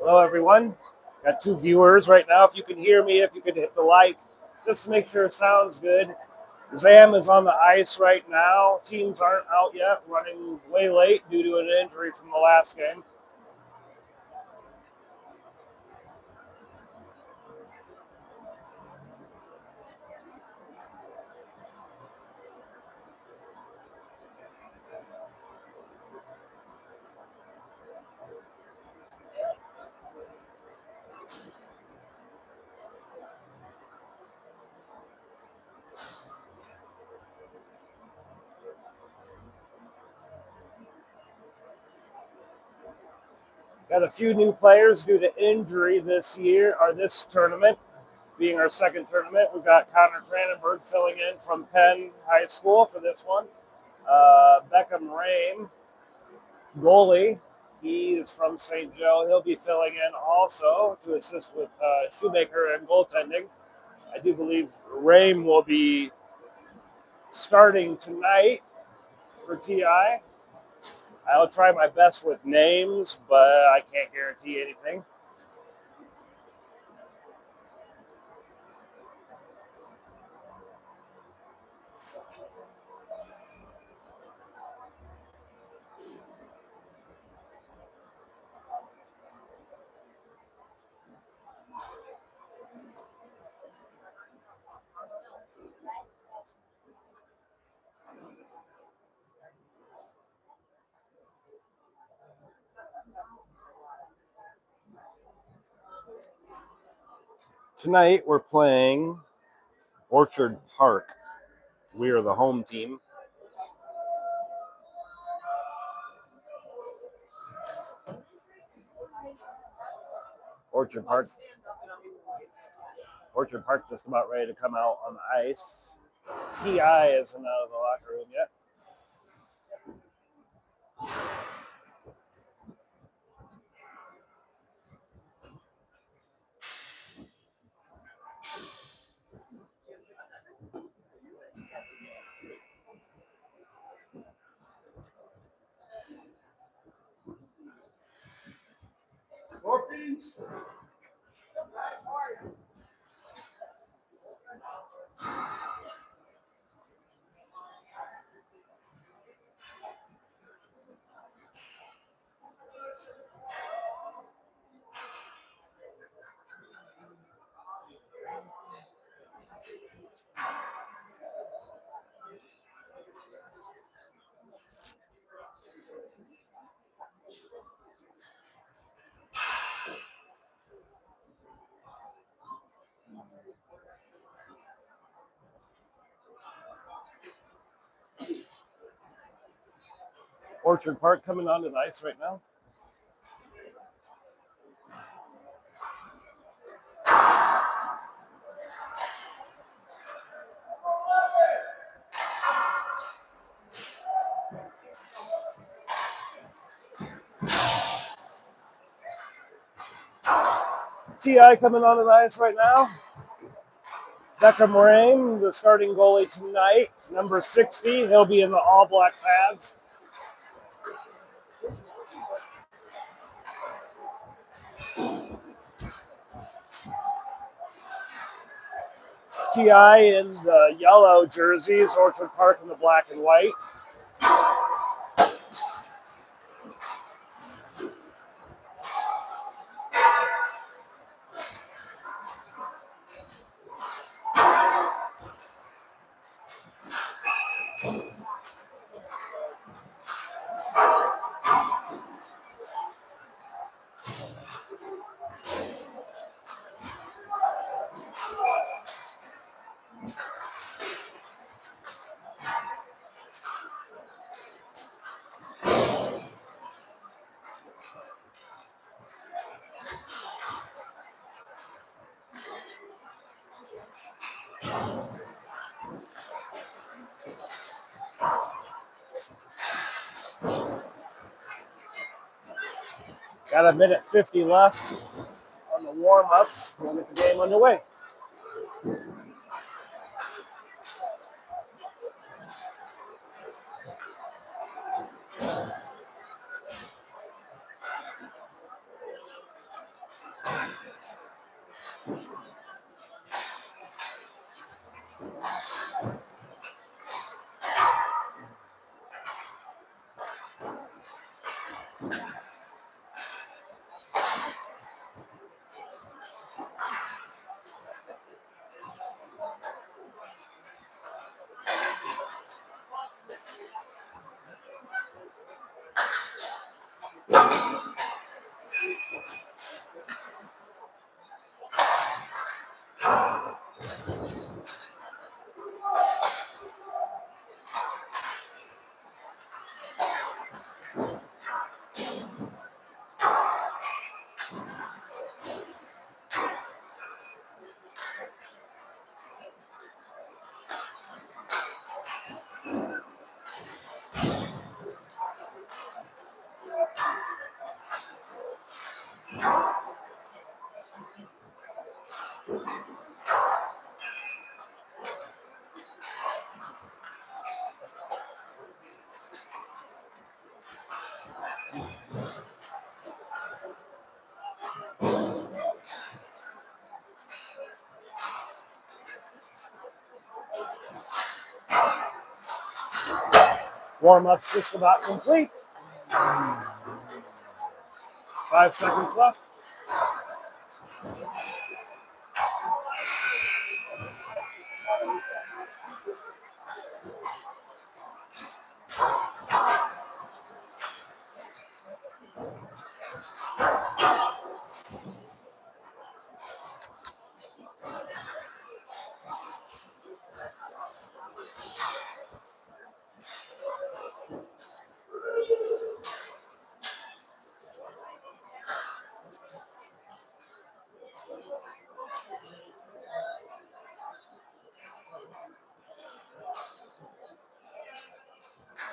Hello, everyone. Got two viewers right now. If you can hear me, if you could hit the like, just to make sure it sounds good. Zam is on the ice right now. Teams aren't out yet, running way late due to an injury from the last game. Got a few new players due to injury this year, or this tournament, being our second tournament. We've got Connor Cranenberg filling in from Penn High School for this one. Beckham Rame, goalie. He is from St. Joe. He'll be filling in also to assist with Shoemaker and goaltending. I do believe Rame will be starting tonight for TI. I'll try my best with names, but I can't guarantee anything. Tonight we're playing Orchard Park. We are the home team. Orchard Park. Orchard Park just about ready to come out on the ice. TI isn't out of the locker room yet. Orchard Park coming onto the ice right now. TI coming onto the ice right now. Beckham Rame, the starting goalie tonight, number 60. He'll be in the all-black pads. TI in the yellow jerseys, Orchard Park in the black and white. Got a minute 50 left on the warm-ups. We'll get the game underway. Warm-up's just about complete. 5 seconds left.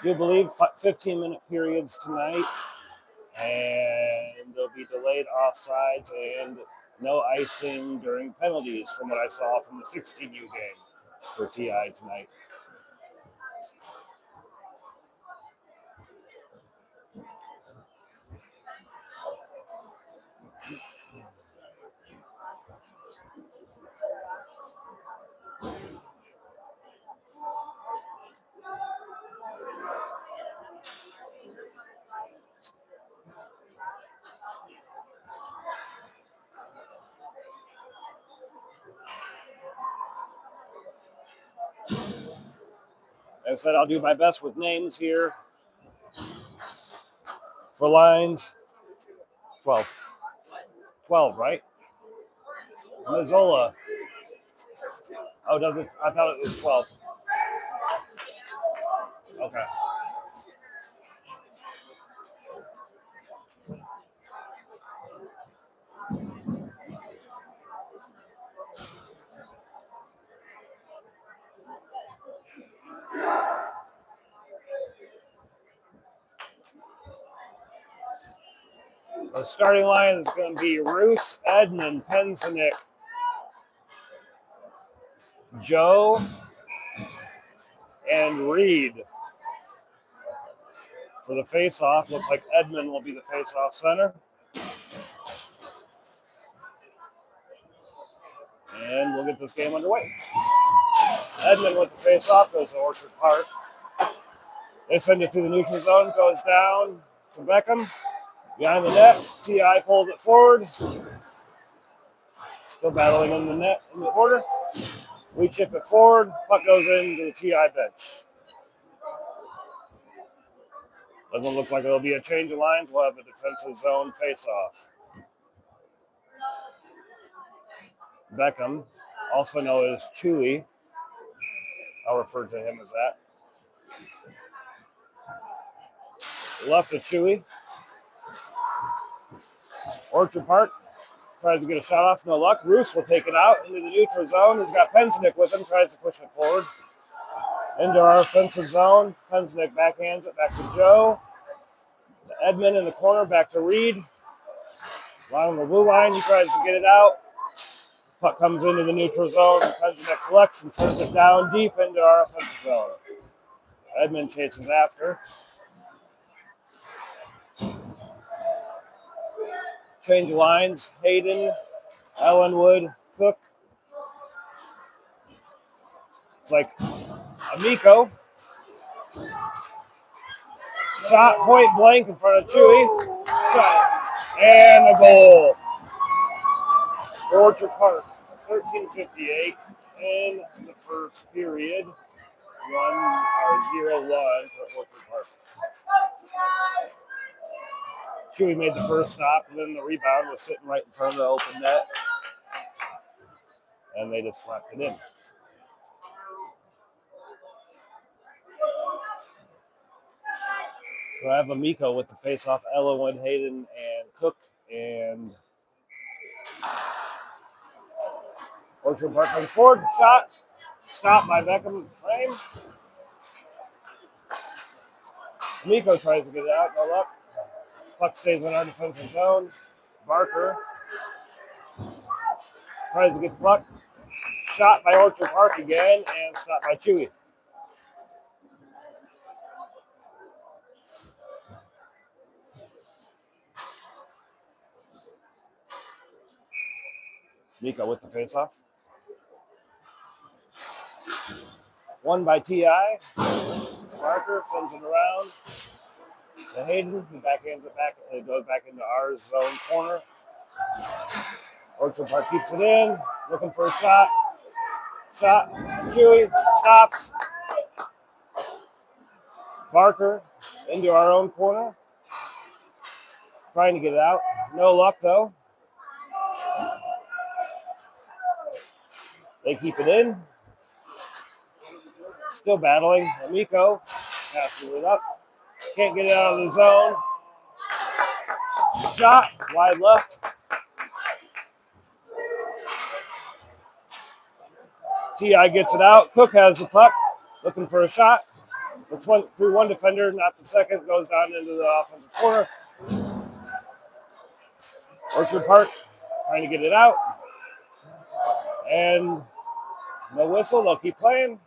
Do believe 15-minute periods tonight, and there'll be delayed offsides and no icing during penalties from what I saw from the 16U game for TI tonight. As I said, I'll do my best with names here. For lines, 12. 12, right? Mazzola. Oh, does it? I thought it was 12. Okay. The starting line is going to be Roos, Edmund, Pensinik, Joe, and Reed. For the face-off, looks like Edmund will be the face-off center. And we'll get this game underway. Edmund with the face-off goes to Orchard Park. They send it through the neutral zone, goes down to Beckham. Behind the net, TI pulls it forward. Still battling in the net in the corner. We chip it forward. Puck goes into the TI bench. Doesn't look like it'll be a change of lines. We'll have a defensive zone face-off. Beckham, also known as Chewy. I'll refer to him as that. Left to Chewy. Orchard Park tries to get a shot off, no luck. Roos will take it out into the neutral zone. He's got Pensinik with him, tries to push it forward. Into our offensive zone. Pensinik backhands it back to Joe. To Edmund in the corner, back to Reed. Along the blue line, he tries to get it out. Puck comes into the neutral zone. Pensinik collects and sends it down deep into our offensive zone. Edmund chases after. Change lines. Hayden, Ellenwood, Cook. It's like Amico. Shot point blank in front of Chewy. Shot. And a goal. Orchard Park, 13:58 in the first period. Runs are 0-1 for Orchard Park. Chewy made the first stop, and then the rebound was sitting right in front of the open net. And they just slapped it in. We'll have Amico with the face-off. Ellenwood, Hayden, and Cook, and Orchard Park comes forward. Shot. Stop by Beckham Frame. Amico tries to get it out. No luck. Puck stays in our defensive zone. Barker tries to get the puck. Shot by Orchard Park again, and stopped by Chewy. Nico with the faceoff. Won by T.I. Barker sends it around to Hayden. He backhands it back. It goes back into our zone corner. Orchard Park keeps it in. Looking for a shot. Shot. Chewy stops. Barker into our own corner. Trying to get it out. No luck, though. They keep it in. Still battling. Amico passes it up. Can't get it out of the zone. Shot. Wide left. T.I. gets it out. Cook has the puck. Looking for a shot. It's through one defender, not the second. Goes down into the offensive corner. Orchard Park trying to get it out. And no whistle. They'll keep playing.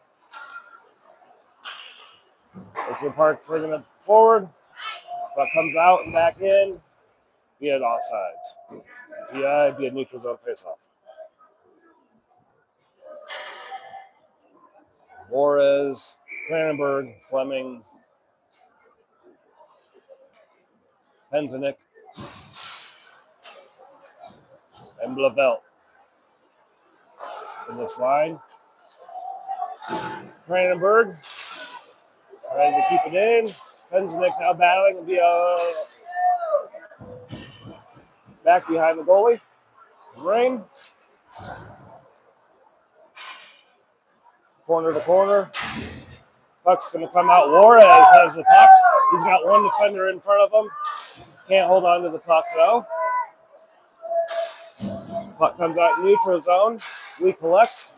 Orchard Park bringing it forward. Puck comes out and back in. Be at offsides. T.I. be a neutral zone faceoff. Juarez, Cranenberg, Fleming, Penzinik, and Blavelt in this line. Cranenberg tries to keep it in. Penzinik now battling via back behind the goalie. Rain. Corner to corner. Puck's going to come out. Juarez has the puck. He's got one defender in front of him. Can't hold on to the puck, though. Puck comes out in neutral zone. We collect.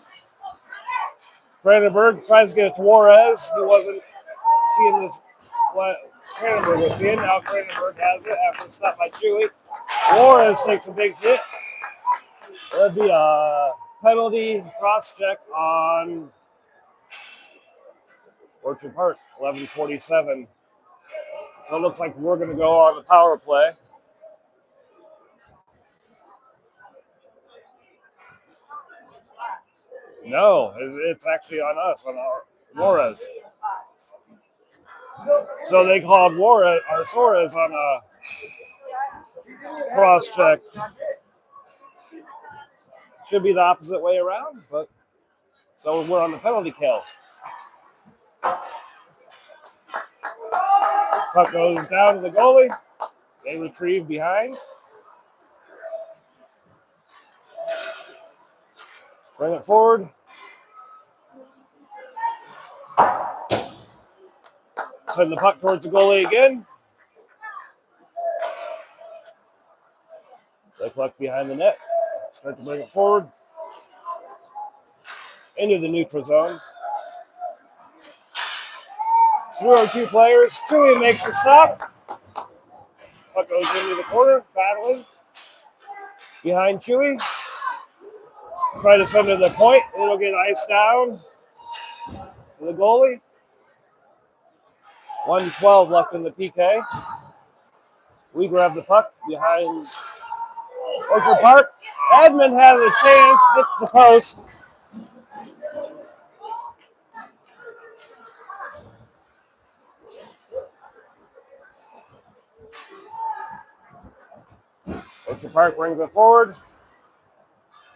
Cranenberg tries to get it to Juarez. He wasn't seeing what Cranenberg was seeing. Now Cranenberg has it after a stop by Chewy. Juarez takes a big hit. That'd be a penalty cross-check on Orchard Park, 11:47. So it looks like we're going to go on the power play. No, it's actually on us, on Juarez. So they called Juarez or Suarez on a cross-check. Should be the opposite way around, but so we're on the penalty kill. Puck goes down to the goalie. They retrieve behind. Bring it forward. Send the puck towards the goalie again. They collect behind the net. Start to bring it forward. Into the neutral zone. Through our two players. Chewy makes the stop. Puck goes into the corner. Battling. Behind Chewy. Try to send it to the point. It'll get iced down to the goalie. 1:12 left in the PK. We grab the puck behind Orchard Park. Edmund has a chance, hits the post. Orchard Park brings it forward.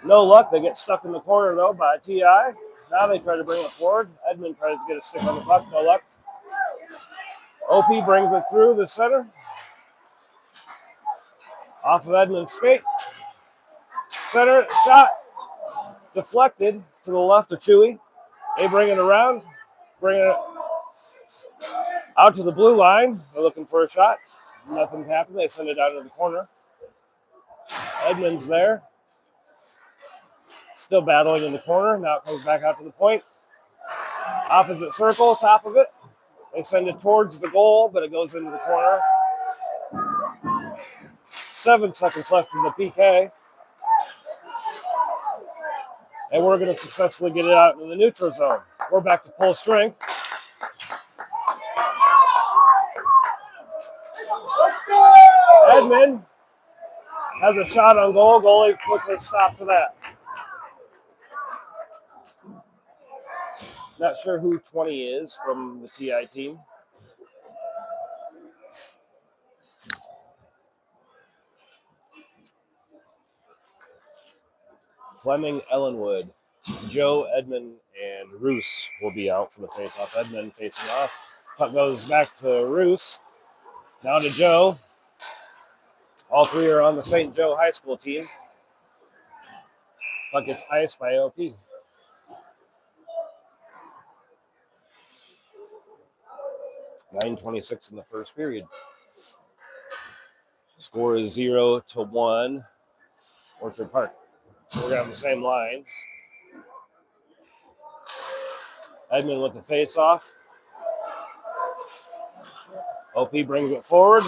No luck. They get stuck in the corner, though, by TI. Now they try to bring it forward. Edmund tries to get a stick on the puck. No luck. OP brings it through the center. Off of Edmund's skate. Center shot. Deflected to the left of Chewy. They bring it around. Bring it out to the blue line. They're looking for a shot. Nothing's happened. They send it down to the corner. Edmund's there. Still battling in the corner. Now it comes back out to the point. Opposite circle, top of it. They send it towards the goal, but it goes into the corner. 7 seconds left in the PK. And we're going to successfully get it out into the neutral zone. We're back to full strength. Edmund has a shot on goal. Goalie quickly stopped for that. Not sure who 20 is from the TI team. Fleming, Ellenwood, Joe, Edmund, and Roos will be out for the face-off. Edmund facing off. Puck goes back to Roos. Now to Joe. All three are on the St. Joe High School team. Puck gets iced by OP. .9:26 in the first period. Score is 0-1. Orchard Park. We're going to have the same lines. Edmund with the face-off. OP brings it forward.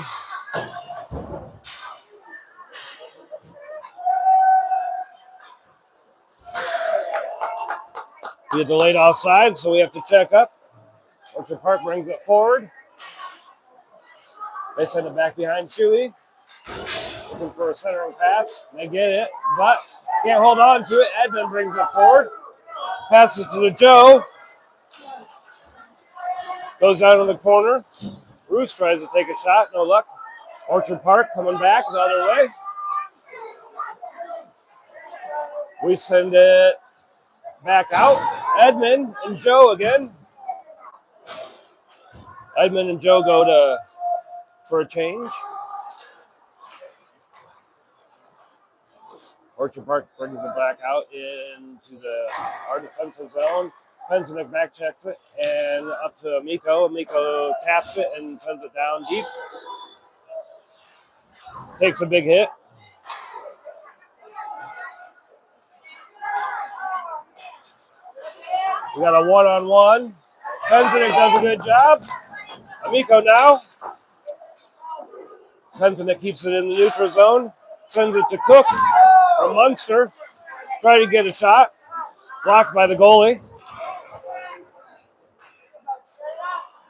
We get delayed offside, so we have to check up. Orchard Park brings it forward. They send it back behind Chewy. Looking for a centering pass. They get it, but can't hold on to it. Edmund brings it forward. Passes to the Joe. Goes out in the corner. Roos tries to take a shot. No luck. Orchard Park coming back the other way. We send it back out. Edmund and Joe again. Edmund and Joe go for a change. Orchard Park brings it back out into our defensive zone. Pensinek back checks it and up to Amico. Amico taps it and sends it down deep. Takes a big hit. We got a one-on-one. Pensinek does a good job. Amico now. Pensinek keeps it in the neutral zone. Sends it to Cook from Munster. Trying to get a shot. Blocked by the goalie.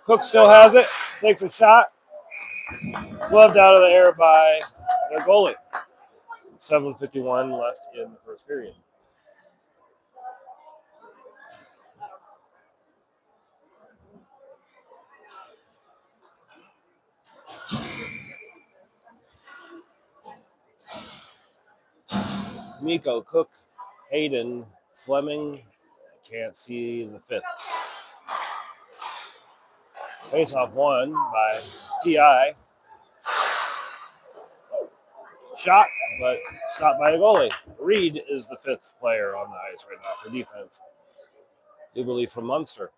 Cook still has it. Takes a shot. Gloved out of the air by their goalie. 7:51 left in the first period. Miko, Cook, Hayden, Fleming. I can't see the fifth. Face-off won by TI. Shot, but stopped by the goalie. Reed is the fifth player on the ice right now for defense. I do believe from Munster.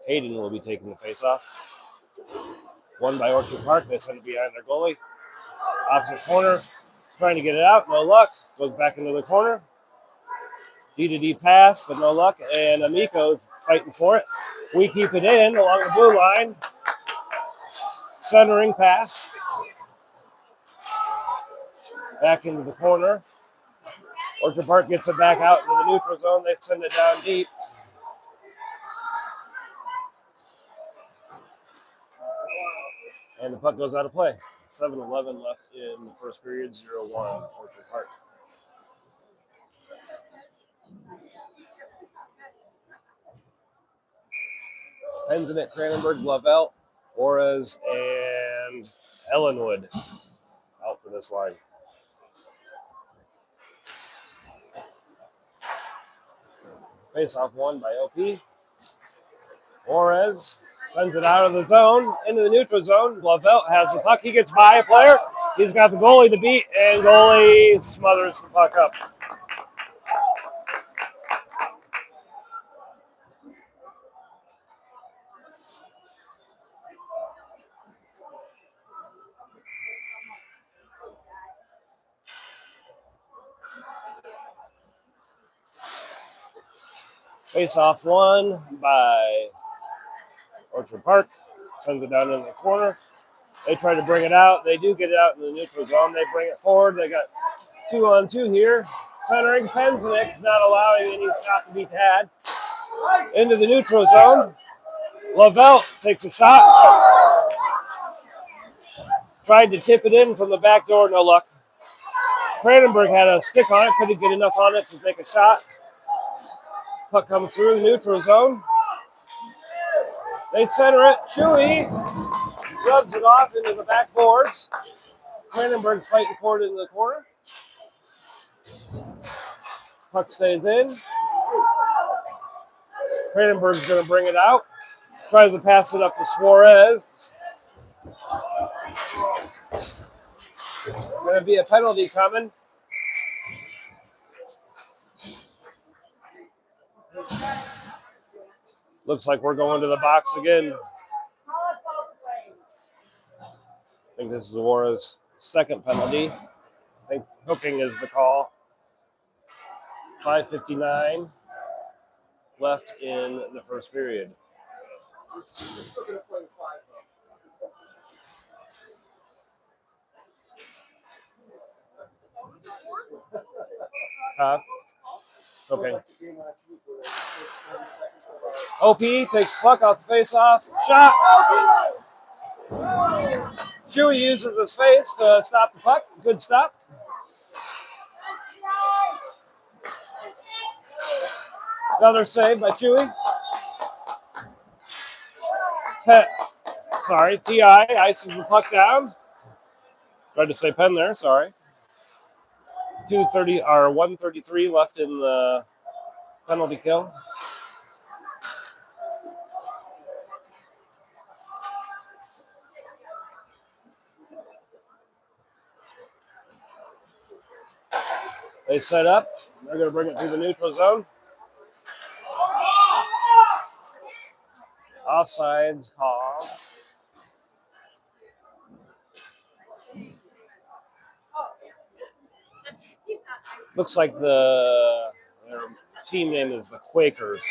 Hayden will be taking the face-off. Won by Orchard Park. They send it behind their goalie. Opposite corner. Trying to get it out. No luck. Goes back into the corner. D-to-D pass, but no luck. And Amico fighting for it. We keep it in along the blue line. Centering pass. Back into the corner. Orchard Park gets it back out into the neutral zone. They send it down deep. And the puck goes out of play. 7:11 left in the first period, 0-1 Orchard Park. Penn, Cranenburg, Lavelle, Juarez, and Ellenwood out for this line. Face-off won by OP. Juarez sends it out of the zone, into the neutral zone. Lavelle has the puck. He gets by a player. He's got the goalie to beat, and goalie smothers the puck up. Face-off won by Orchard Park. Sends it down in the corner. They try to bring it out. They do get it out in the neutral zone. They bring it forward. They got 2-on-2 here. Centering Pensinek, not allowing any shot to be had. Into the neutral zone. Lavelle takes a shot. Tried to tip it in from the back door, no luck. Cranenburg had a stick on it, couldn't get enough on it to take a shot. Puck comes through the neutral zone. They center it. Chewy rubs it off into the back boards. Cranenburg's fighting for it in the corner. Puck stays in. Cranenburg's going to bring it out. Tries to pass it up to Suarez. Going to be a penalty coming. Looks like we're going to the box again. I think this is Suarez's second penalty. I think hooking is the call. 5:59 left in the first period. Okay. OP takes puck off the face-off. Shot! Chewy uses his face to stop the puck. Good stop. Another save by Chewy. T.I. ices the puck down. Tried to say Penn there, sorry. 1:33 left in the penalty kill. They set up. They're going to bring it through the neutral zone. Offsides call. Looks like their team name is the Quakers.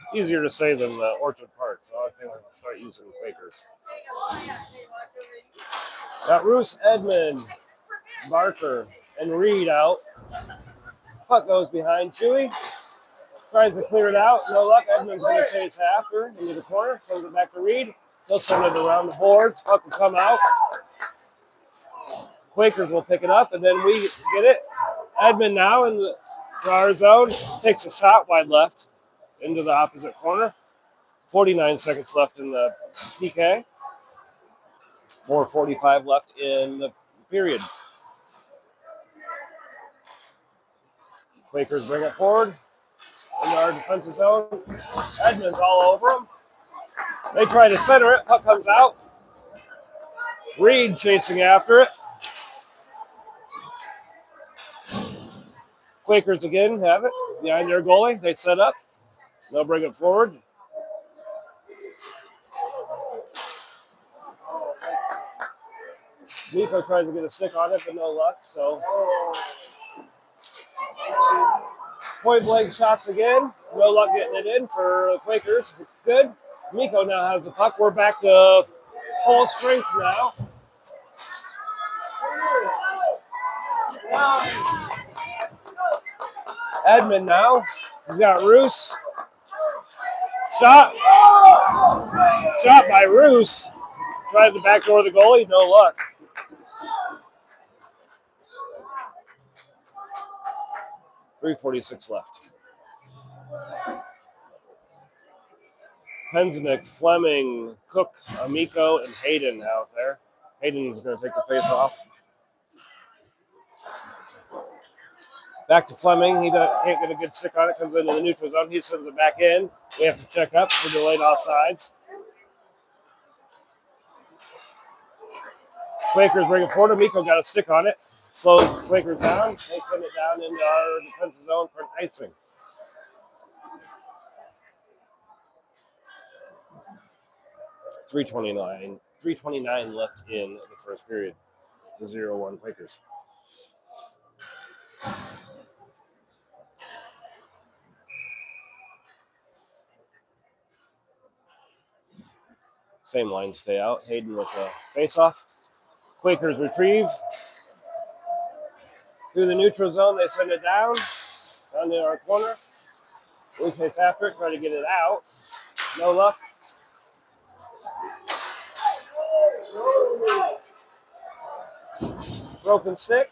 It's easier to say than the Orchard Park, so I think I'll start using the Quakers. Got Roos, Edmond, Barker, and Reed out. Puck goes behind Chewy. Tries to clear it out. No luck. Edmond's going to chase after into the corner. Sends it back to Reed. He'll send it around the boards. Puck will come out. Quakers will pick it up, and then we get it. Edmond now in the our zone. Takes a shot wide left into the opposite corner. 49 seconds left in the PK. 4:45 left in the period. Quakers bring it forward into our defensive zone. Edmond's all over them. They try to center it. Puck comes out. Reed chasing after it. Quakers again have it behind their goalie. They set up. They'll bring it forward. Nico tries to get a stick on it, but no luck. So point blank shots again. No luck getting it in for the Quakers. Good. Miko now has the puck. We're back to full strength now. Edmond now. He's got Roos. Shot. Shot by Roos. Tried to backdoor the goalie. No luck. .346 left. Penzinik, Fleming, Cook, Amico, and Hayden out there. Hayden's going to take the face off. Back to Fleming. He can't get a good stick on it. Comes into the neutral zone. He sends it back in. We have to check up for delayed offsides. Quakers bring it forward. Amico got a stick on it. Slows Quakers down. They send it down into our defensive zone for an icing. .329 left in the first period. The 0-1 Quakers. Same lines stay out. Hayden with a face-off. Quakers retrieve. Through the neutral zone, they send it down to our corner. We chase after it, try to get it out. No luck. Broken stick.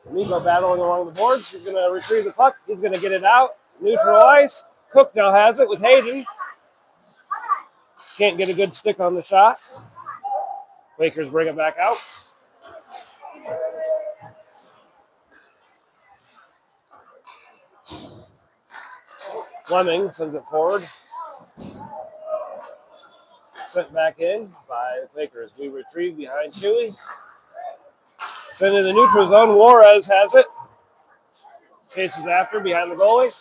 Amico battling along the boards. He's going to retrieve the puck. He's going to get it out. Neutral ice. Cook now has it with Hayden. Can't get a good stick on the shot. Quakers bring it back out. Fleming sends it forward. Sent back in by the Quakers. We retrieve behind Chewy. Send in the neutral zone. Juarez has it. Chases after behind the goalie.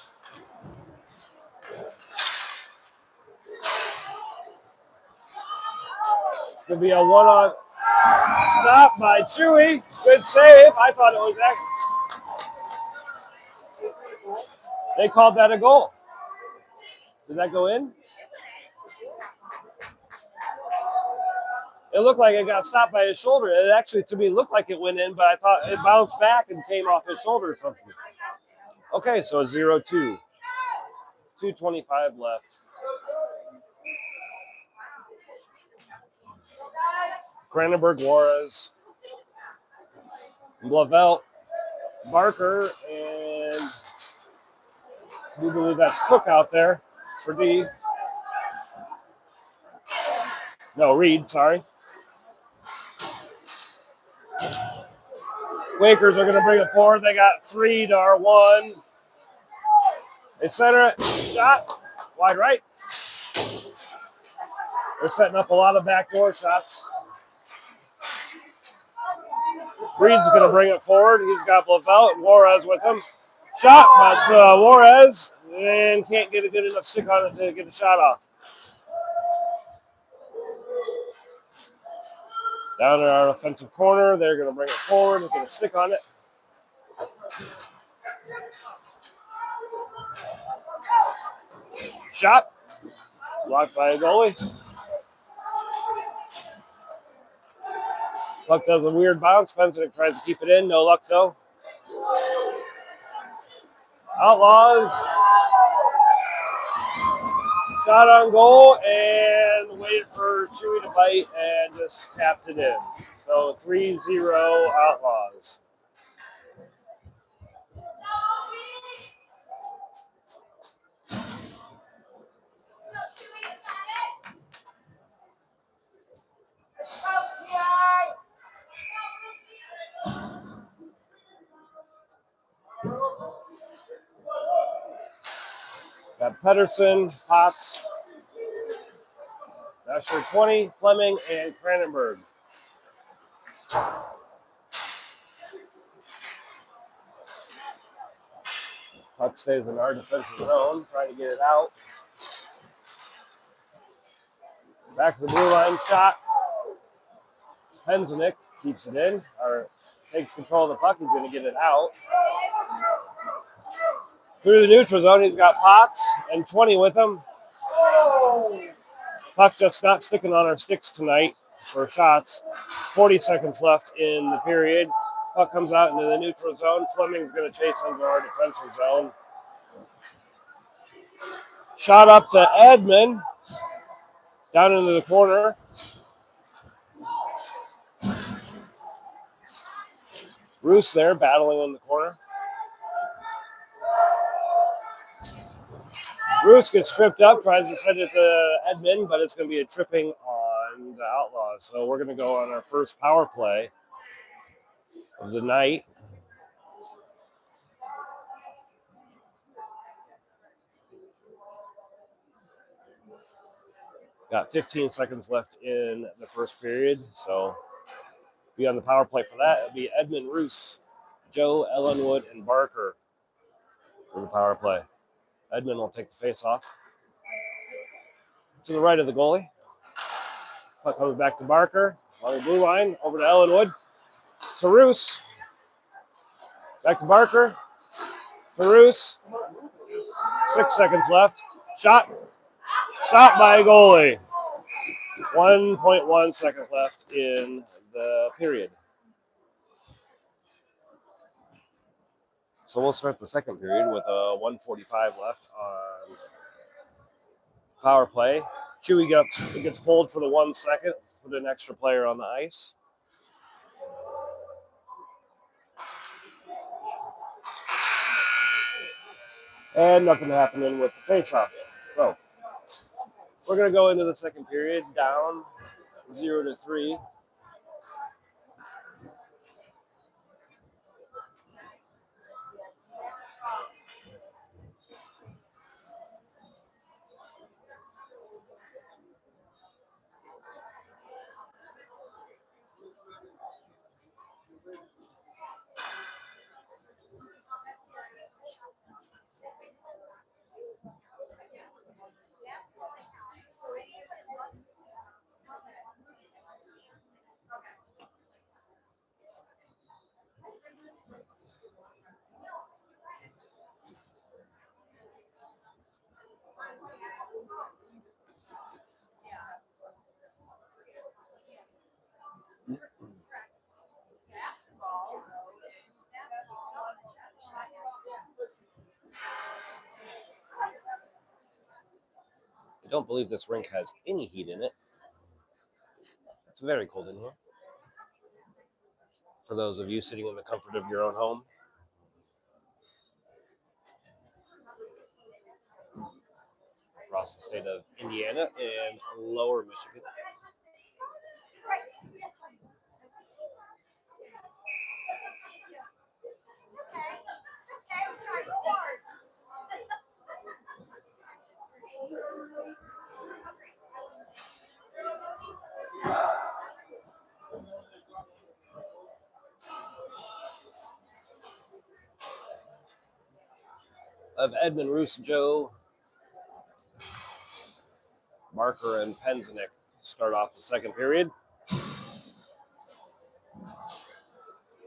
It's going to be a one-on stop by Chewy. Good save. I thought it was that. They called that a goal. Did that go in? It looked like it got stopped by his shoulder. It actually, to me, looked like it went in, but I thought it bounced back and came off his shoulder or something. Okay, so a 0-2. 2:25 left. Cranenberg, Juarez, Blavelt, Barker, and we believe that's Cook out there for D. No, Reed, sorry. Quakers are going to bring it forward. They got 3 to our 1. They center it. Shot. Wide right. They're setting up a lot of backdoor shots. Reed's going to bring it forward. He's got Blavelt and Juarez with him. Shot, but Juarez and can't get a good enough stick on it to get the shot off. Down in our offensive corner, they're going to bring it forward and get a stick on it. Shot. Blocked by a goalie. Puck does a weird bounce. Penzinik tries to keep it in. No luck, though. Outlaws. Shot on goal and waited for Chewy to bite and just tapped it in. So 3-0 Outlaws. Got Pedersen, Potts, Asher 20, Fleming, and Cranenberg. Puck stays in our defensive zone, trying to get it out. Back to the blue line shot. Penzinik keeps it in, or takes control of the puck. He's going to get it out. Through the neutral zone, he's got Potts and 20 with him. Puck just not sticking on our sticks tonight for shots. 40 seconds left in the period. Puck comes out into the neutral zone. Fleming's going to chase into our defensive zone. Shot up to Edmund. Down into the corner. Roos there battling in the corner. Bruce gets tripped up, tries to send it to Edmund, but it's going to be a tripping on the Outlaws. So we're going to go on our first power play of the night. Got 15 seconds left in the first period, so be on the power play for that. It'll be Edmund, Roos, Joe, Ellenwood, and Barker for the power play. Edmund will take the face off to the right of the goalie. Puck comes back to Barker on the blue line, over to Ellenwood, to Roos, back to Barker, to Roos. 6 seconds left. Shot. Stopped by a goalie. 1.1 seconds left in the period. So we'll start the second period with a 1:45 left on power play. Chewy gets pulled for the 1 second, put an extra player on the ice. And nothing happening with the faceoff. So we're going to go into the second period down 0-3. I don't believe this rink has any heat in it. It's very cold in here. For those of you sitting in the comfort of your own home. Across the state of Indiana and lower Michigan. Of Edmund, Roos, Joe, Marker, and Penzinik start off the second period.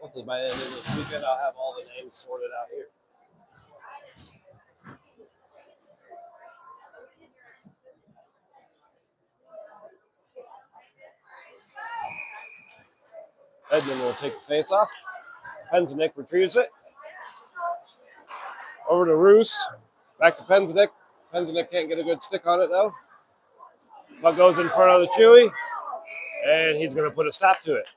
Hopefully by the end of this weekend, I'll have all the names sorted out here. Edmund will take the face off. Penzinik retrieves it. Over to Roos. Back to Penzinik. Penzinik can't get a good stick on it, though. Puck goes in front of the Chewy, and he's going to put a stop to it.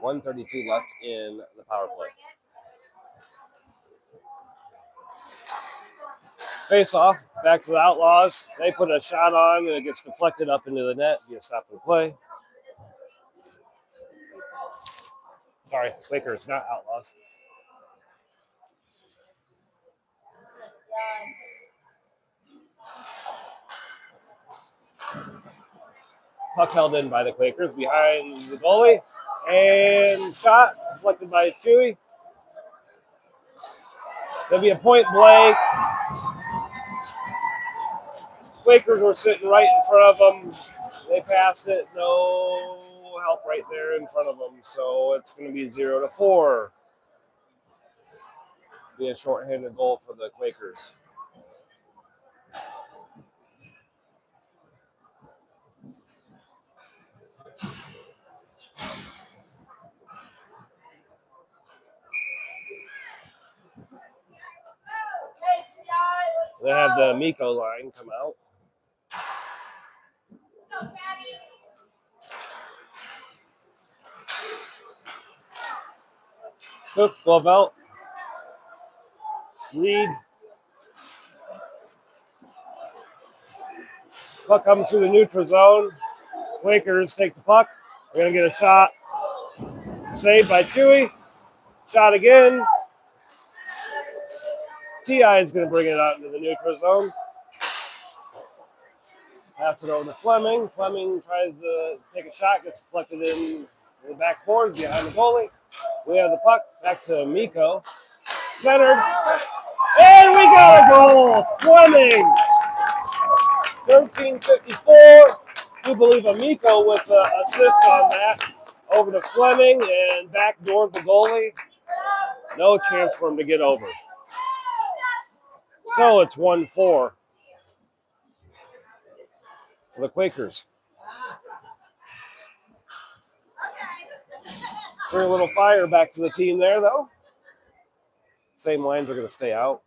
.132 left in the power play. Face off, back to the Outlaws. They put a shot on, and it gets deflected up into the net. Be a stop and play. Sorry, Quakers, not Outlaws. Puck held in by the Quakers behind the goalie. And shot, deflected by Chewy. There'll be a point blank. Quakers were sitting right in front of them. They passed it. No help right there in front of them. So it's going to be 0-4. Be a shorthanded goal for the Quakers. They have the Miko line come out. Cook, glove out. Reed. Puck comes through the neutral zone. Quakers take the puck. They're going to get a shot. Saved by Chewy. Shot again. T.I. is going to bring it out into the neutral zone. Pass it over to Fleming. Fleming tries to take a shot, gets deflected in the backboard behind the goalie. We have the puck back to Miko. Centered. And we got a goal! Fleming! 13:54. We believe Miko with the assist on that. Over to Fleming and backdoored the goalie. No chance for him to get over. So it's 1-4 for the Quakers. Bring a little fire back to the team there, though. Same lines are going to stay out.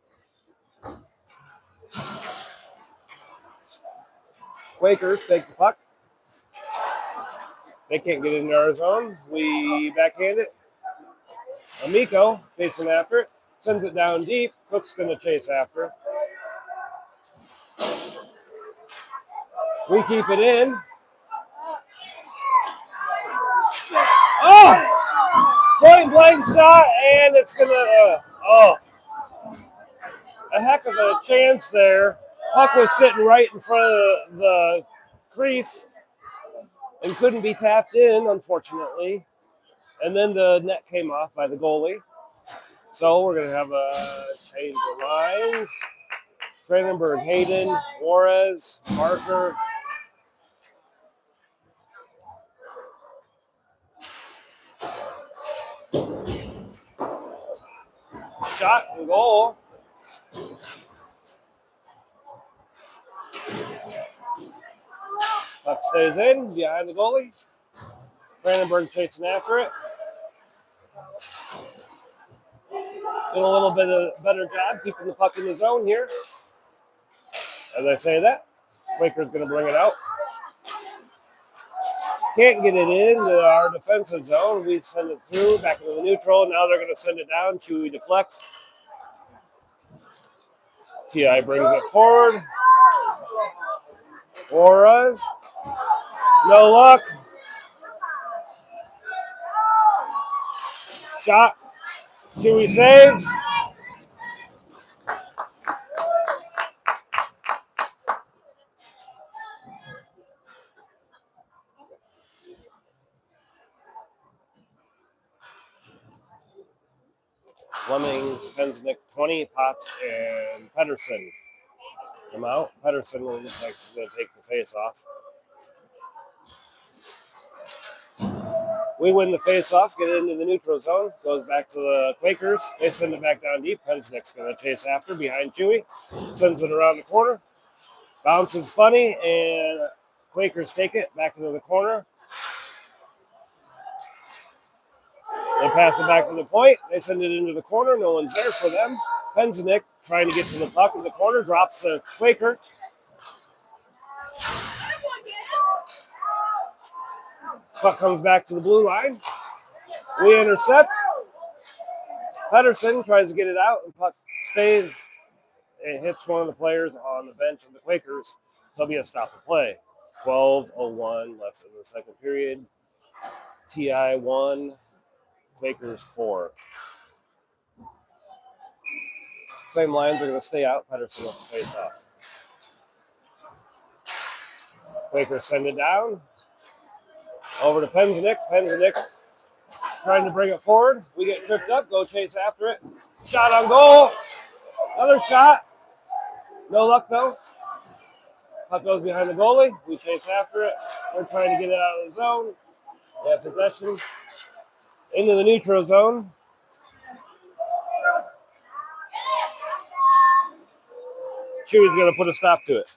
Quakers take the puck. They can't get into our zone. We backhand it. Amico chasing after it. Sends it down deep. Cook's going to chase after it. We keep it in. Oh! Point blank shot, and it's going to, a heck of a chance there. Puck was sitting right in front of the crease and couldn't be tapped in, unfortunately. And then the net came off by the goalie. So we're going to have a change of lines. Cranenberg, Hayden, Juarez, Marker. Shot and goal. Puck stays in behind the goalie. Cranenberg chasing after it. Doing a little bit of better job keeping the puck in the zone here. As I say that, Quaker's going to bring it out. Can't get it into our defensive zone. We send it through, back into the neutral. Now they're going to send it down. Chewy deflects. T.I. brings it forward. Juarez. No luck. Shot. Chewy saves. Fleming, Penznick, 20, Potts, and Pedersen come out. Pedersen looks like he's going to take the face off. We win the face-off, get it into the neutral zone, goes back to the Quakers. They send it back down deep. Penznick's going to chase after behind Chewy. Sends it around the corner. Bounces funny, and Quakers take it back into the corner. They pass it back to the point. They send it into the corner. No one's there for them. Penznick trying to get to the puck in the corner, drops the Quaker. Puck comes back to the blue line. We intercept. Pedersen tries to get it out, and puck stays. It hits one of the players on the bench of the Quakers. So it'll be a stop of play. 12:01 left in the second period. TI 1, Quakers 4. Same lines are going to stay out. Pedersen will face off. Quakers send it down. Over to Penznick. Penznick trying to bring it forward. We get tripped up. Go chase after it. Shot on goal. Another shot. No luck, though. Puck goes behind the goalie. We chase after it. We're trying to get it out of the zone. We have possession. Into the neutral zone. Chewy's going to put a stop to it.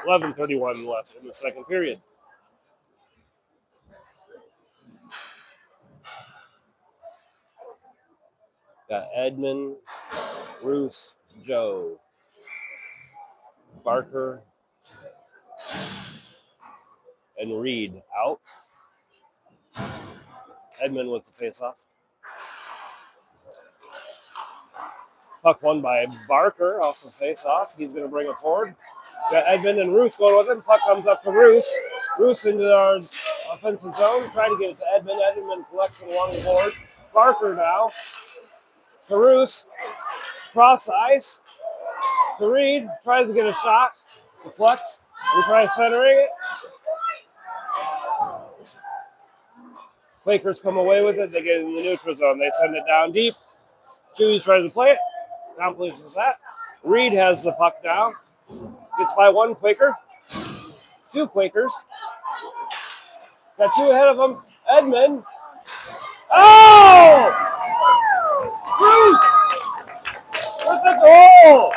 11:31 left in the second period. Got Edmund, Bruce, Joe, Barker, and Reed out. Edmund with the face-off. Puck won by Barker off the face-off. He's going to bring it forward. Got Edmund and Roos going with him. Puck comes up to Roos. Roos into our offensive zone. Trying to get it to Edmund. Edmund collects it along the board. Barker now. To Roos. Cross the ice. To Reed. Tries to get a shot. Deflects. We try centering it. Quakers come away with it. They get it in the neutral zone. They send it down deep. Chewy tries to play it. Down places that. Reed has the puck now. Gets by one Quaker. Two Quakers. Got two ahead of them. Edmund. Oh! Bruce! With the goal!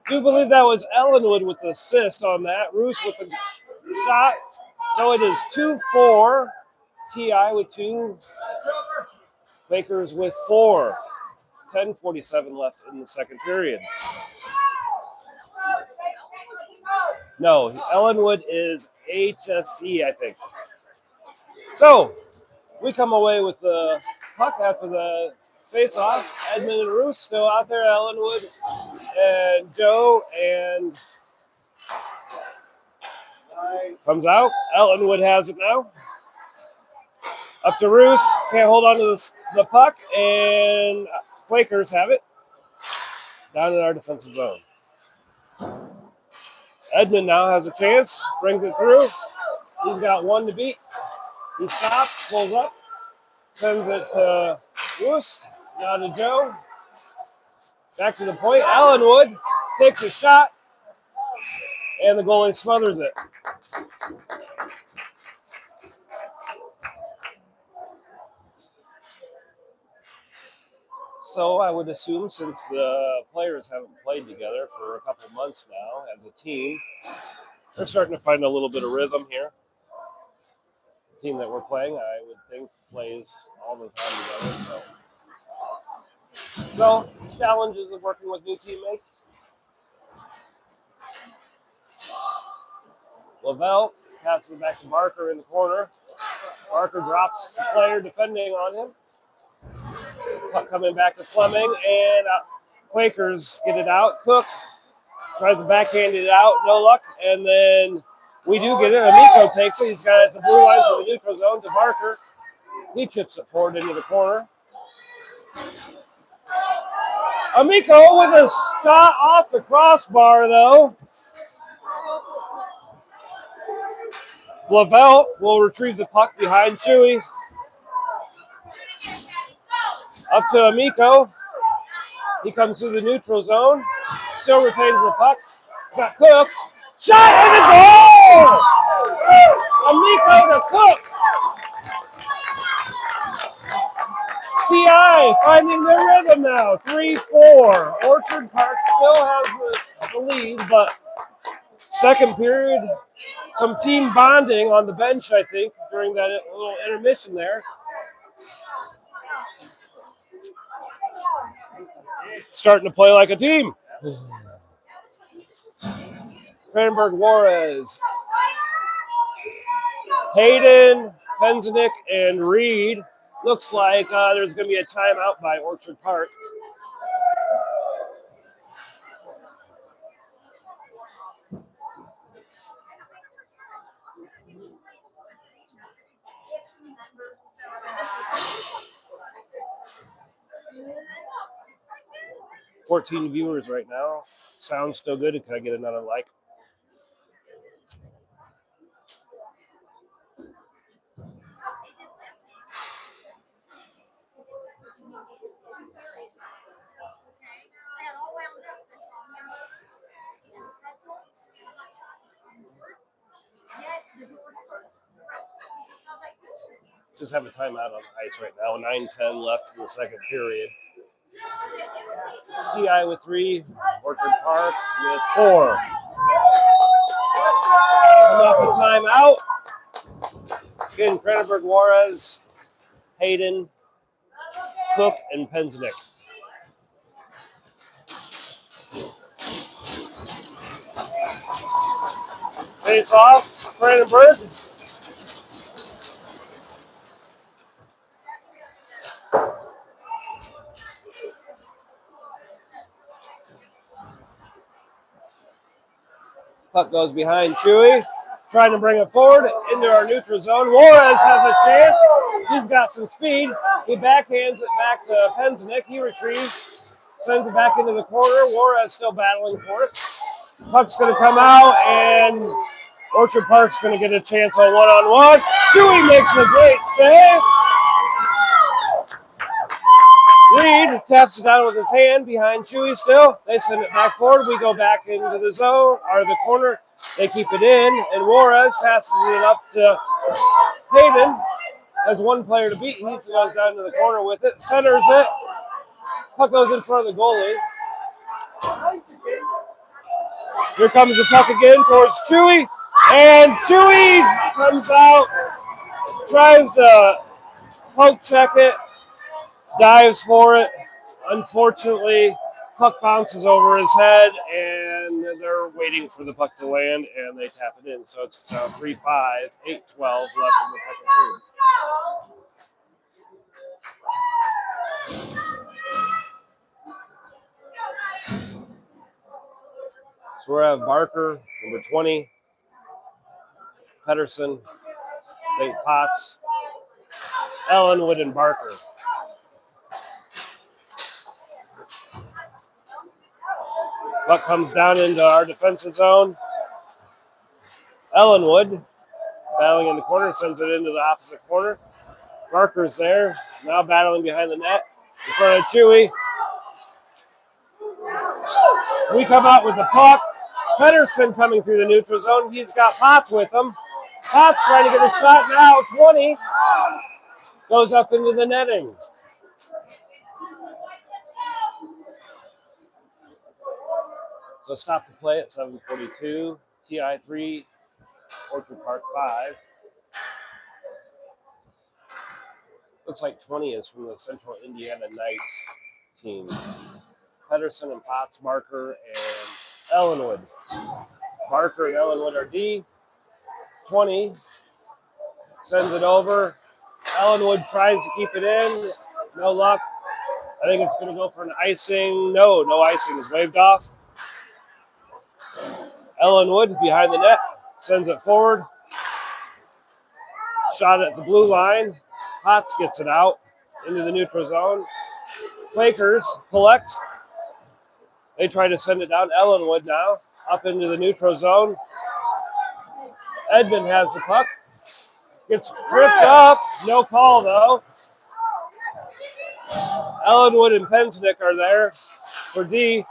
I do believe that was Ellenwood with the assist on that. Roos with the shot. So it is 2-4. TI with 2. Quakers with 4. 10:47 left in the second period. No, Ellenwood is HSE, I think. So, we come away with the puck after the face-off. Edmund and Roos still out there. Ellenwood and Joe and comes out. Ellenwood has it now. Up to Roos. Can't hold on to the puck. And Quakers have it. Down in our defensive zone. Edmund now has a chance. Brings it through. He's got one to beat. He stops, pulls up, sends it to Roos. Now to Joe. Back to the point. Ellenwood takes a shot. And the goalie smothers it. So I would assume, since the players haven't played together for a couple months now as a team, they're starting to find a little bit of rhythm here. The team that we're playing, I would think, plays all the time together. So challenges of working with new teammates. Lavelle passes it back to Barker in the corner. Barker drops the player defending on him. Puck coming back to Fleming, and Quakers get it out. Cook tries to backhand it out, no luck, and then we do get it. Amico takes it. He's got it at the blue line for the neutral zone to Barker. He chips it forward into the corner. Amico with a shot off the crossbar, though. Lavelle will retrieve the puck behind Chewy. Up to Amico. He comes through the neutral zone. Still retains the puck. Got Cook. Shot and a goal! Amico to Cook. TI finding their rhythm now. 3-4. Orchard Park still has the lead, but second period, some team bonding on the bench, I think, during that little intermission there. Starting to play like a team. Cranberg Juarez, Hayden, Penzinik, and Reed. Looks like there's going to be a timeout by Orchard Park. $14 viewers right now. Sounds still good. Can I get another like? Just have a timeout on the ice right now. 9:10 left in the second period. TI with 3, Orchard Park with 4. Come off a timeout. Again, Cranberg Juarez, Hayden, Cook, and Penzinik. Face off, Cranberg. Puck goes behind Chewy. Trying to bring it forward into our neutral zone. Juarez has a chance. He's got some speed. He backhands it back to Penznick. He retrieves. Sends it back into the corner. Juarez still battling for it. Puck's going to come out, and Orchard Park's going to get a chance on one-on-one. Chewy makes a great save. Reed taps it down with his hand behind Chewy still. They send it back forward. We go back into the zone, or the corner. They keep it in, and Juarez passes it up to Hayden. Has one player to beat. He goes down to the corner with it. Centers it. Puck goes in front of the goalie. Here comes the puck again towards Chewy. And Chewy comes out, tries to poke check it, dives for it. Unfortunately, puck bounces over his head, and they're waiting for the puck to land, and they tap it in. So it's 3-5, 8-12 left in the second period. So we have Barker, number 20, Pedersen, St. Potts, Ellenwood, and Barker. Puck comes down into our defensive zone. Ellenwood, battling in the corner, sends it into the opposite corner. Barker's there, now battling behind the net. In front of Chewy. We come out with the puck. Pedersen coming through the neutral zone. He's got Potts with him. Potts trying to get a shot now. 20. Goes up into the netting. So stop the play at 7:42. TI 3, Orchard Park 5. Looks like 20 is from the Central Indiana Knights team. Pedersen and Potts, Barker, and Ellenwood. Barker and Ellenwood are D. 20 sends it over. Ellenwood tries to keep it in. No luck. I think it's going to go for an icing. No icing is waved off. Ellenwood behind the net. Sends it forward. Shot at the blue line. Potts gets it out into the neutral zone. Quakers collect. They try to send it down. Ellenwood now up into the neutral zone. Edmond has the puck. Gets tripped up. No call, though. Ellenwood and Penznick are there for D.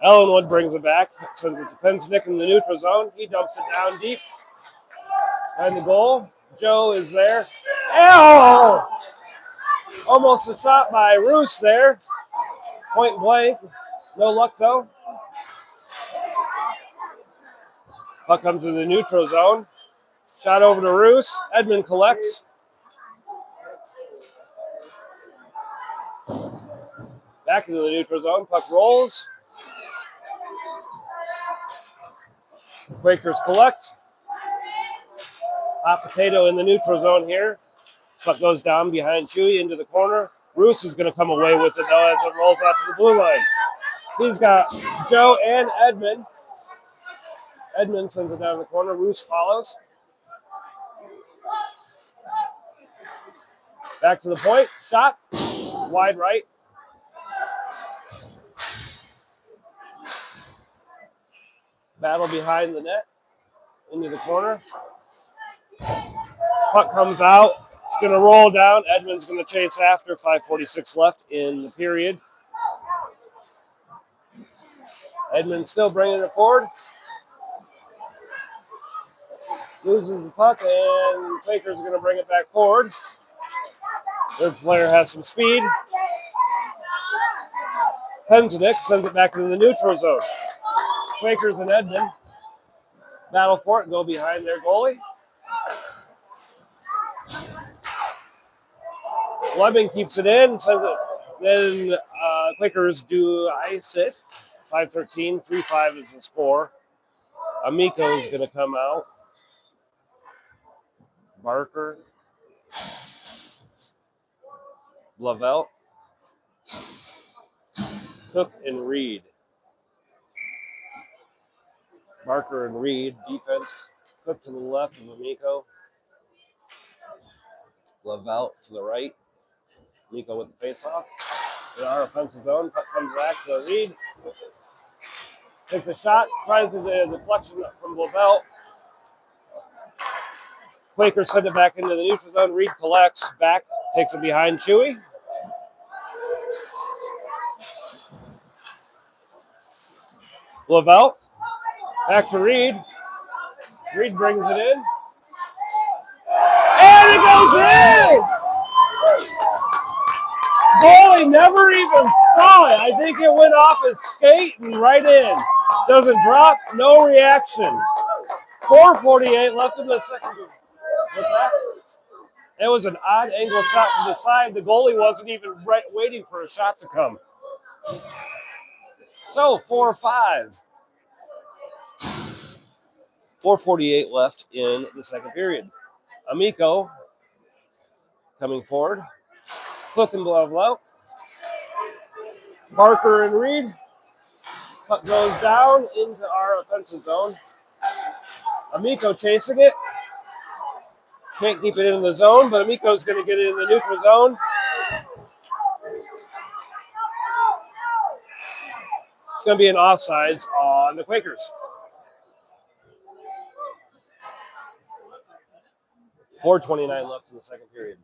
Ellenwood brings it back. Sends it to Penznick in the neutral zone. He dumps it down deep. Behind the goal. Joe is there. Ew! Almost a shot by Roos there. Point blank. No luck, though. Puck comes to the neutral zone. Shot over to Roos. Edmond collects. Back into the neutral zone. Puck rolls. Quakers collect. Hot potato in the neutral zone here. Puck goes down behind Chewy into the corner. Roos is going to come away with it, though, as it rolls out to the blue line. He's got Joe and Edmond. Edmond sends it down the corner. Roos follows. Back to the point. Shot. Wide right. Battle behind the net. Into the corner. Puck comes out. It's going to roll down. Edmond's going to chase after. 5:46 left in the period. Edmond still bringing it forward. Loses the puck, and Quakers are going to bring it back forward. Their player has some speed. Penznick sends it back into the neutral zone. Quakers and Edmond battle for it and go behind their goalie. Fleming keeps it in, sends it. Then Quakers do ice it. 5:13, 3-5 is the score. Amico is going to come out. Barker. Lavelle. Cook and Reed. Barker and Reed, defense. Flip to the left of Amico. Glove out to the right. Amico with the face-off. In our offensive zone, comes back to Reed. Takes a shot, tries the deflection from Lavelle. Quakers send it back into the neutral zone. Reed collects back, takes it behind Chewy. Lavelle, back to Reed. Reed brings it in. And it goes in! Goalie never even saw it. I think it went off his skate and right in. Doesn't drop, no reaction. 4:48 left in the second. What's that? It was an odd angle shot from the side. The goalie wasn't even waiting for a shot to come. So 4-5. 4:48 left in the second period. Amico coming forward. Click and glove low. Barker and Reed. Puck goes down into our offensive zone. Amico chasing it. Can't keep it in the zone, but Amico's going to get it in the neutral zone. It's going to be an offsides on the Quakers. 4:29 left in the second period.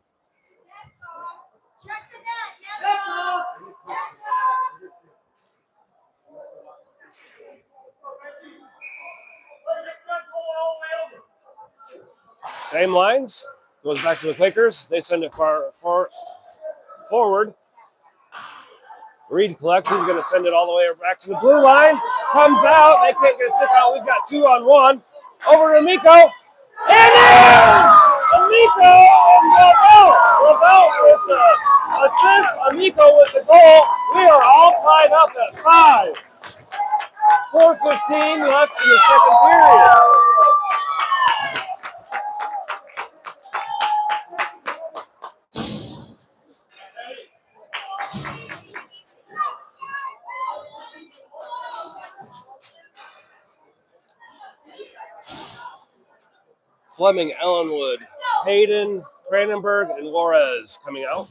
Same lines. Goes back to the Quakers. They send it far forward. Reed collects. He's going to send it all the way back to the blue line. Comes out. They can't get a stick out. We've got 2-on-1. Over to Amico. And in! Amico and Lavelle. Lavelle with the assist. Amico with the goal. We are all tied up at 5. 4:15 left in the second period. Fleming, Ellenwood, Hayden, Cranenberg, and Juarez coming out.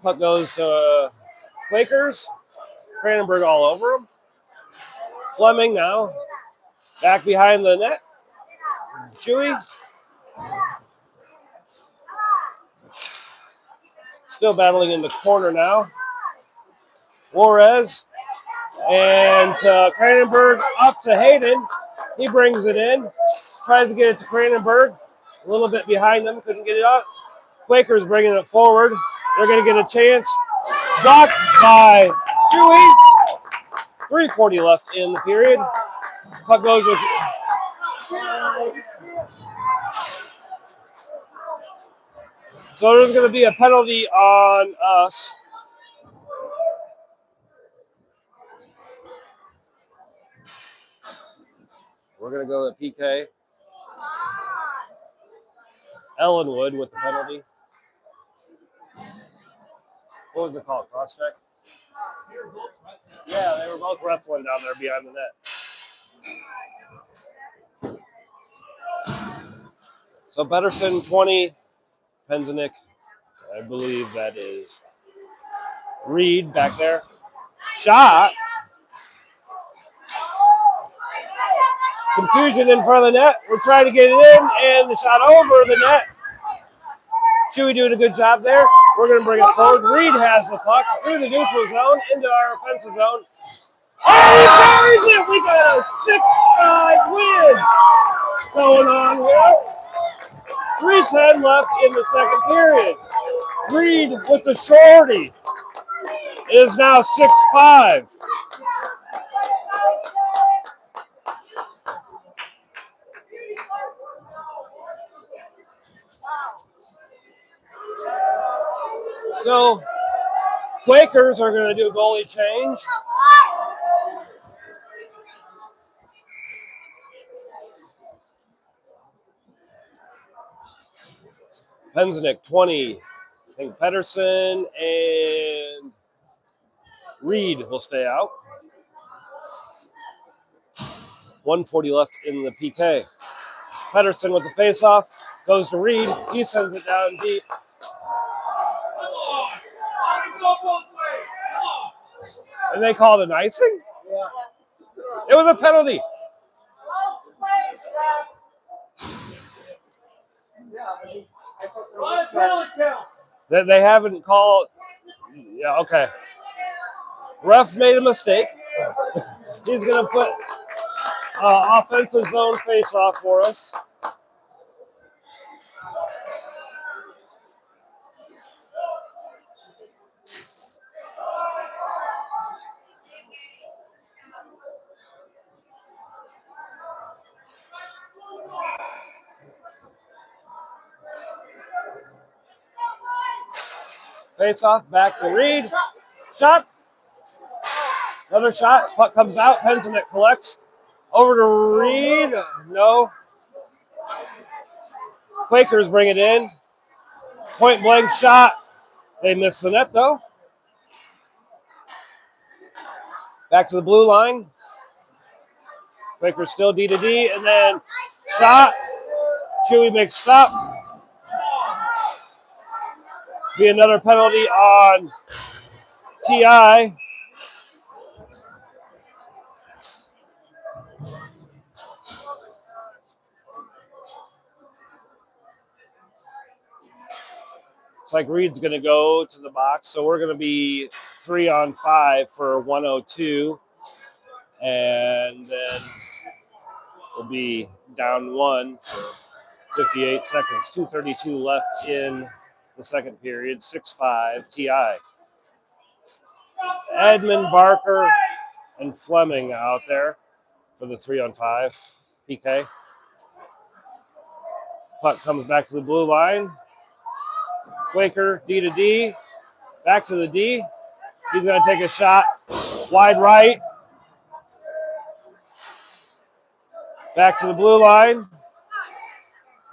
Puck goes to Quakers. Cranenberg all over him. Fleming now back behind the net. Chewy. Still battling in the corner now. Juarez. And Cranenberg up to Hayden. He brings it in. Tries to get it to Cranenberg. A little bit behind them. Couldn't get it up. Quakers bringing it forward. They're going to get a chance. Blocked by Chewy. 3:40 left in the period. Puck goes with... So there's going to be a penalty on us. We're going to go to PK. Ellenwood with the penalty. What was it called? Cross check? Yeah, they were both wrestling down there behind the net. So Pedersen 20, Penzinik, I believe that is Reed back there. Shot. Confusion in front of the net. We're trying to get it in, and the shot over the net. Chewy doing a good job there. We're going to bring it forward. Reed has the puck through the neutral zone into our offensive zone. And he carries it! We got a 6-5 win going on here. 3:10 left in the second period. Reed with the shorty is now 6-5. So, Quakers are going to do a goalie change. Penzinik, 20. I think Pedersen and Reed will stay out. 1:40 left in the PK. Pedersen with the face-off. Goes to Reed. He sends it down deep. And they called an icing? Yeah. It was a penalty. That they haven't called. Yeah, okay. Ref made a mistake. He's going to put offensive zone face-off for us. Face-off, back to Reed. Shot. Another shot. Puck comes out. Penson collects. Over to Reed. No. Quakers bring it in. Point blank shot. They miss the net though. Back to the blue line. Quakers still D to D. And then shot. Chewy makes stop. Be another penalty on TI. It's like Reed's going to go to the box, so we're going to be 3-on-5 for 1:02, and then we'll be down 1 for 58 seconds. 2:32 left in the second period. 6-5 TI. Edmund, Barker, and Fleming out there for the 3-on-5 PK. Puck comes back to the blue line. Quaker, D to D, back to the D. He's going to take a shot, wide right. Back to the blue line.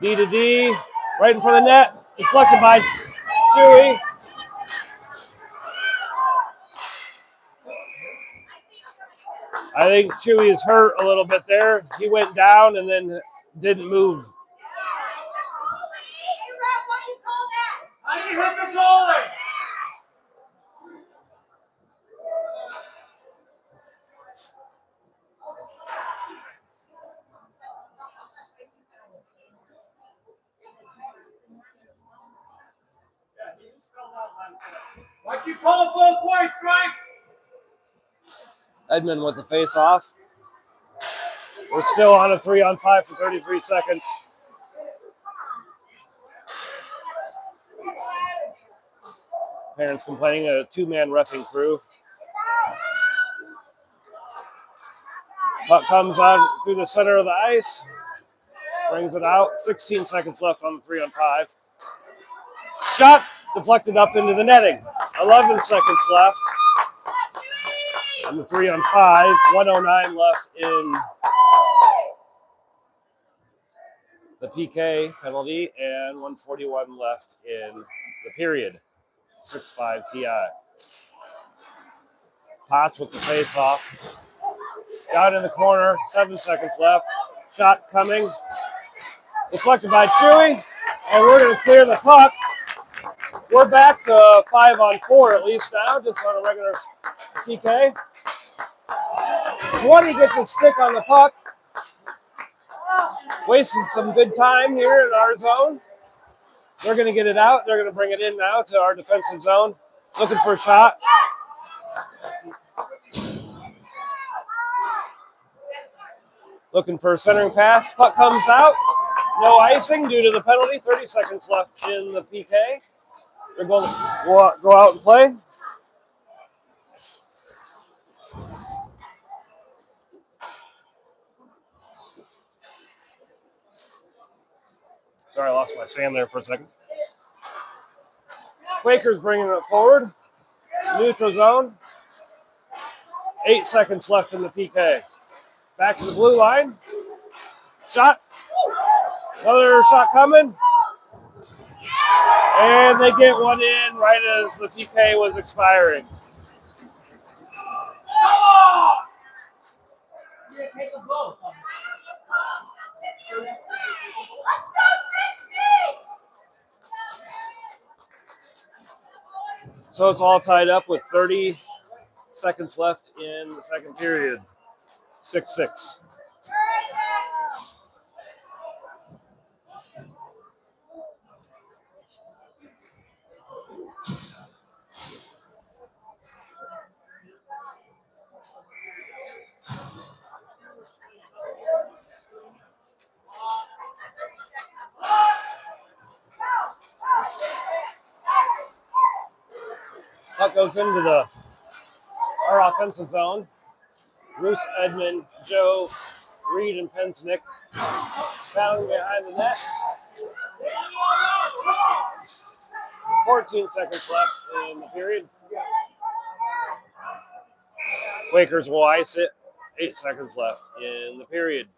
D to D, right in front of the net. Deflected by Chewy. I think Chewy is hurt a little bit there. He went down and then didn't move. I hit the goalie. Why'd you call both ways, strikes? Edmund with the face-off. We're still on a 3-on-5 for 33 seconds. Parents complaining, a 2-man reffing crew. Puck comes on through the center of the ice. Brings it out. 16 seconds left on the 3-on-5. Shot deflected up into the netting. 11 seconds left on the 3-on-5. 1:09 left in the PK penalty and 1:41 left in the period. 6-5 TI. Potts with the face-off. Down in the corner. 7 seconds left. Shot coming. Deflected by Chewy. And we're going to clear the puck. We're back to 5-on-4 at least now, just on a regular PK. 20 gets a stick on the puck. Wasting some good time here in our zone. They're going to get it out. They're going to bring it in now to our defensive zone. Looking for a shot. Looking for a centering pass. Puck comes out. No icing due to the penalty. 30 seconds left in the PK. They're going to go out and play. Sorry, I lost my Sam there for a second. Quakers bringing it forward. Neutral zone. 8 seconds left in the PK. Back to the blue line. Shot. Another shot coming. And they get one in right as the PK was expiring. So it's all tied up with 30 seconds left in the second period. 6-6. Puck goes into our offensive zone. Bruce, Edmond, Joe, Reed, and Pensnick battling behind the net. 14 seconds left in the period. Quakers will ice it. 8 seconds left in the period.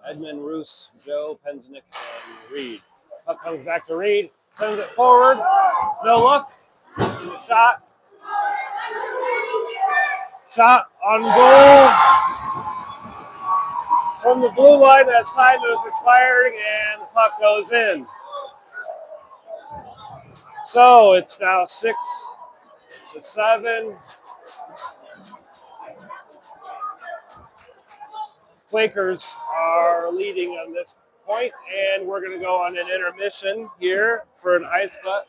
Edmund, Roos, Joe, Pensnick, and Reed. Puck comes back to Reed. Sends it forward. No look. Shot. Shot on goal. From the blue line, as time is expiring, and the puck goes in. So it's now 6-7. Quakers are leading on this point, and we're going to go on an intermission here for an ice cut.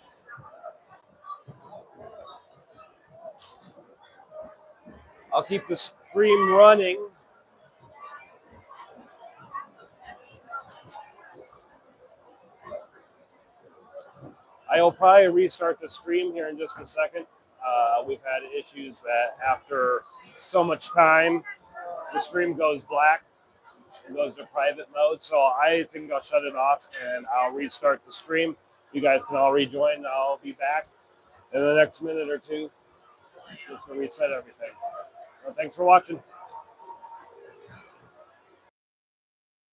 I'll keep the stream running. I will probably restart the stream here in just a second. We've had issues that after so much time, the stream goes black and goes to private mode. So I think I'll shut it off and I'll restart the stream. You guys can all rejoin. I'll be back in the next minute or two just to reset everything. Well, thanks for watching.